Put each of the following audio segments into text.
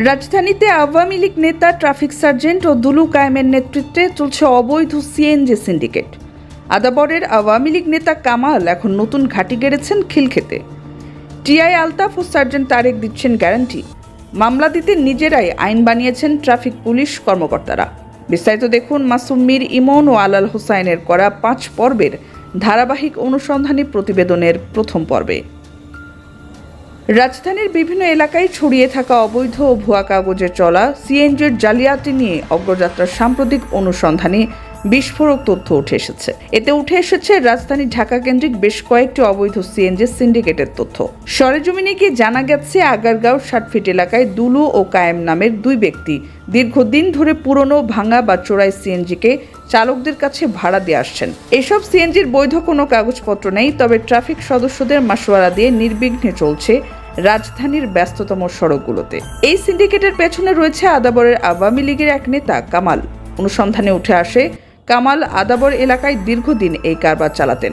রাজধানীতে আওয়ামী লীগ নেতা traffic sergeant ও দুলু কায়েমের নেতৃত্বে চলছে অবৈধ সিএনজি সিন্ডিকেট। আদাবরের আওয়ামী লীগ নেতা কামাল এখন নতুন ঘাঁটি গেড়েছেন খিলক্ষেতে। টিআই আলতাফ ও সার্জেন্ট তারেক দিচ্ছেন গ্যারান্টি। মামলা দিতে নিজেরাই আইন বানিয়েছেন ট্রাফিক পুলিশ কর্মকর্তারা। বিস্তারিত দেখুন মাসুম মীর ইমন ও আলাল হোসাইনের করা 5 পর্বের ধারাবাহিক অনুসন্ধানী প্রতিবেদনের প্রথম পর্বে। রাজধানীর বিভিন্ন এলাকায় ছড়িয়ে থাকা অবৈধ ও ভুয়া কাগজে চলা সিএনজির জালিয়াতি নিয়ে অগ্রযাত্রার সাম্প্রতিক অনুসন্ধানে বিস্ফোরক তথ্য উঠে এসেছে। এতে উঠে এসেছে রাজধানী ঢাকা কেন্দ্রিক বেশ কয়েকটি অবৈধ সিএনজি সিন্ডিকেটের তথ্য। সরেজমিনে গিয়ে জানা গেছে, আগারগাঁও 60 ফিট এলাকায় দুলু ও কায়েম নামের 2 ব্যক্তি দীর্ঘদিন ধরে পুরনো ভাঙা বা চোরাই সিএনজিকে চালকদের কাছে ভাড়া দিয়ে আসছেন। এসব সিএনজির বৈধ কোনো কাগজপত্র নেই, তবে ট্রাফিক সদস্যদের মাসোয়ারা দিয়ে নির্বিঘ্নে চলছে রাজধানীর ব্যস্ততম সড়কগুলোতে। এই সিন্ডিকেটের পেছনে রয়েছে আদাবরের আওয়ামী লীগের এক নেতা কামাল। অনুসন্ধানে উঠে আসে, কামাল আদাবর এলাকায় দীর্ঘদিন এই কারবার চালাতেন।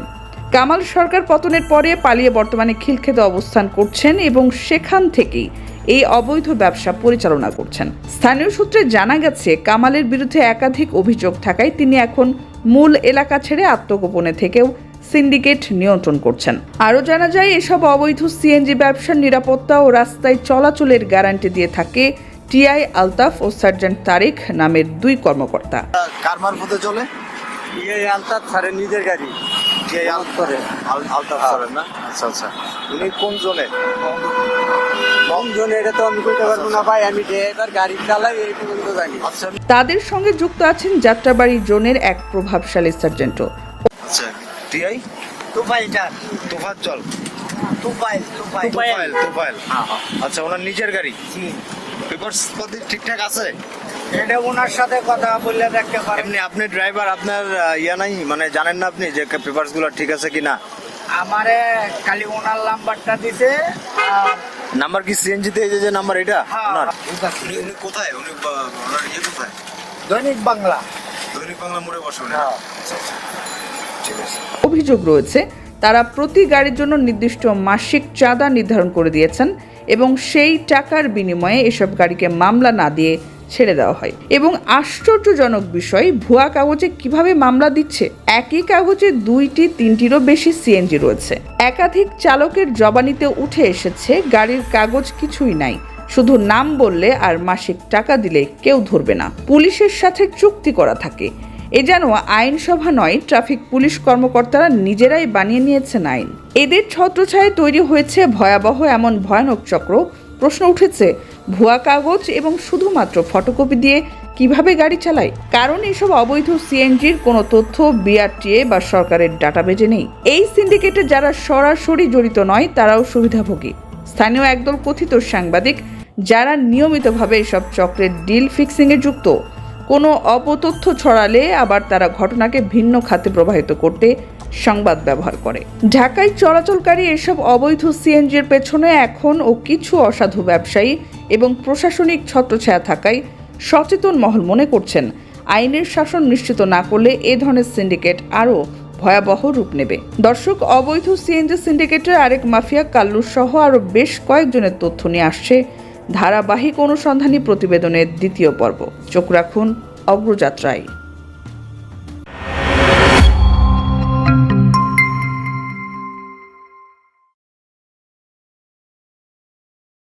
কামাল সরকার পতনের পরে পালিয়ে বর্তমানে খিলক্ষেতে অবস্থান করছেন এবং সেখান থেকেই এই অবৈধ ব্যবসা পরিচালনা করছেন। স্থানীয় সূত্রে জানা গেছে, কামালের বিরুদ্ধে একাধিক অভিযোগ থাকায় তিনি এখন মূল এলাকা ছেড়ে আত্মগোপনে থেকেও সিন্ডিকেট নিয়ন্ত্রণ করছেন। আরও জানা যায়, এসব অবৈধ সিএনজি ব্যবসার নিরাপত্তা ও রাস্তায় চলাচলের গ্যারান্টি দিয়ে থাকে টিআই আলতাফ ও সার্জেন্ট তারেক নামের 2 কর্মকর্তা। কার মারফতে চলে? এই আলতাফ স্যারের নিজের গাড়ি। এই আলতাফ স্যারের না? আচ্ছা আচ্ছা। উনি কোন জোনে? কোন জোনে এটা তো আমি কইতে পারবো না ভাই, আমি ড্রাইভার গাড়ি চালাই এই পর্যন্ত জানি। আচ্ছা, তাদের সঙ্গে যুক্ত আছেন যাত্রাবাড়ি জোনের এক প্রভাবশালী সার্জেন্টও। আচ্ছা, টিআই তোফাজ্জল। তোফাইল। আচ্ছা, ওনার নিজের গাড়ি। পেপারস পাতি ঠিকঠাক আছে? এটা ওনার সাথে কথা বললে দেখতে পারেন। এমনি আপনি ড্রাইভার, আপনার ইয়া নাই, মানে জানেন না আপনি যে পেপারস গুলো ঠিক আছে কিনা? আমারে খালি ওনার নাম্বারটা দিছে। নাম্বার কি সিএনজিতে এই যে নাম্বার এটা ওনার? উনি কোথায়? ওনার ইয়ে কোথায়? দৈনিক বাংলা মোড়ে বসেন। আচ্ছা আচ্ছা, ঠিক আছে। অভিযোগ রয়েছে, তারা প্রতি গাড়ির জন্য নির্দিষ্ট মাসিক চাঁদা নির্ধারণ করে দিয়েছেন এবং সেই টাকার বিনিময়ে এসব গাড়িকে মামলা না দিয়ে ছেড়ে দেওয়া হয়। এবং আশ্চর্যজনক বিষয়, ভুয়া কাগজে কিভাবে মামলা দিচ্ছে। একই কাগজে 2-3টিরও বেশি সিএনজি রয়েছে। একাধিক চালকের জবানিতে উঠে এসেছে, গাড়ির কাগজ কিছুই নাই, শুধু নাম বললে আর মাসিক টাকা দিলে কেউ ধরবে না। পুলিশের সাথে চুক্তি করা থাকে। এ যেন আইনসভা নয়, ট্রাফিক পুলিশ কর্মকর্তারা নিজেরাই বানিয়ে নিয়েছেন আইন। এদের ছত্রছায়ায় তৈরি হয়েছে ভয়াবহ এমন ভয়ানক চক্র। প্রশ্ন উঠেছে, ভুয়া কাগজ এবং শুধুমাত্র ফটোকপি দিয়ে কিভাবে গাড়ি চালায়? কারণ এসব অবৈধ সিএনজির কোনো তথ্য বিআরটিএ বা সরকারের ডাটাবেজে নেই। এই সিন্ডিকেটে যারা সরাসরি জড়িত নয়, তারাও সুবিধাভোগী। স্থানীয় একদল কথিত সাংবাদিক যারা নিয়মিতভাবে এসব চক্রের ডিল ফিক্সিংয়ে যুক্ত। কোনো অপতথ্য ছড়ালে আবার তারা ঘটনাকে ভিন্ন খাতে প্রবাহিত করতে সংবাদ ব্যবহার করে। ঢাকায় চলাচলকারী এসব অবৈধ সিএনজির পেছনে এখন ও কিছু অসাধু ব্যবসায়ী এবং প্রশাসনিক ছত্রছায়া থাকায় সচেতন মহল মনে করছেন, আইনের শাসন নিশ্চিত না করলে এ ধরনের সিন্ডিকেট আরও ভয়াবহ রূপ নেবে। দর্শক, অবৈধ সিএনজি সিন্ডিকেটের আরেক মাফিয়া কাল্লু সহ আরও বেশ কয়েকজনের তথ্য নিয়ে আসছে ধারাবাহিক অনুসন্ধানী প্রতিবেদনের 2য় পর্ব। চোখ রাখুন অগ্রযাত্রায়।